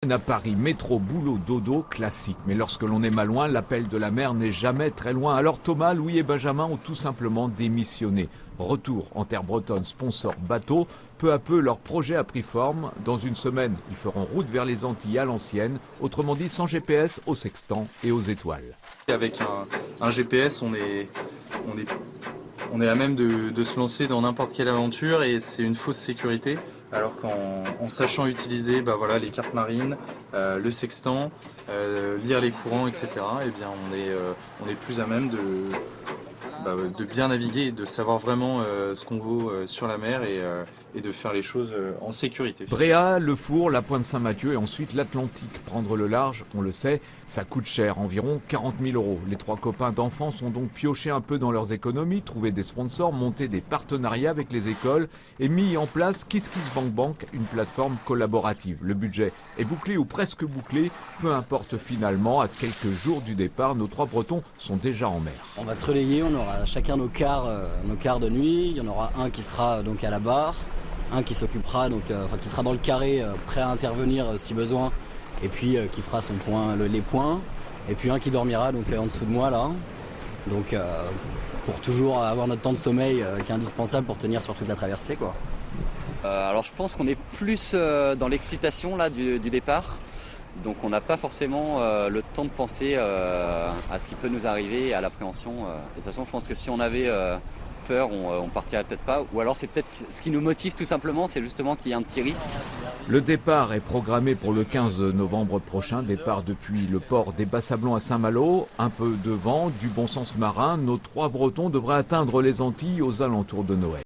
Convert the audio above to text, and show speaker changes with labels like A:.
A: routine à Paris, métro, boulot, dodo, classique. Mais lorsque l'on est mal loin, l'appel de la mer n'est jamais très loin. Alors Thomas, Louis et Benjamin ont tout simplement démissionné. Retour en terre bretonne, sponsor bateau. Peu à peu, leur projet a pris forme. Dans une semaine, ils feront route vers les Antilles à l'ancienne. Autrement dit, sans GPS, au sextant et aux étoiles.
B: Avec un GPS, on est à même de se lancer dans n'importe quelle aventure et c'est une fausse sécurité. Alors qu'en sachant utiliser les cartes marines, le sextant, lire les courants, etc., eh bien on est plus à même de bien naviguer et de savoir vraiment ce qu'on vaut sur la mer et de faire les choses en sécurité.
A: Bréa, Le Four, la Pointe Saint-Mathieu et ensuite l'Atlantique. Prendre le large, on le sait, ça coûte cher, environ 40 000 €. Les trois copains d'enfance ont donc pioché un peu dans leurs économies, trouvé des sponsors, monté des partenariats avec les écoles et mis en place KissKissBankBank, une plateforme collaborative. Le budget est bouclé ou presque bouclé, peu importe finalement, à quelques jours du départ, nos trois Bretons sont déjà en mer.
C: On va se relayer, on aura chacun nos quarts de nuit, il y en aura un qui sera donc à la barre, un qui s'occupera qui sera dans le carré prêt à intervenir si besoin et puis qui fera son point, les points, et puis un qui dormira donc en dessous de moi là, donc pour toujours avoir notre temps de sommeil qui est indispensable pour tenir sur toute la traversée quoi.
D: Alors je pense qu'on est plus dans l'excitation là du départ, donc on n'a pas forcément le temps de penser à ce qui peut nous arriver et à l'appréhension. De toute façon je pense que si on avait peur, on partirait peut-être pas, ou alors c'est peut-être ce qui nous motive tout simplement, c'est justement qu'il y ait un petit risque.
A: Le départ est programmé pour le 15 novembre prochain, départ depuis le port des Bas-Sablons à Saint-Malo, un peu de vent, du bon sens marin, nos trois Bretons devraient atteindre les Antilles aux alentours de Noël.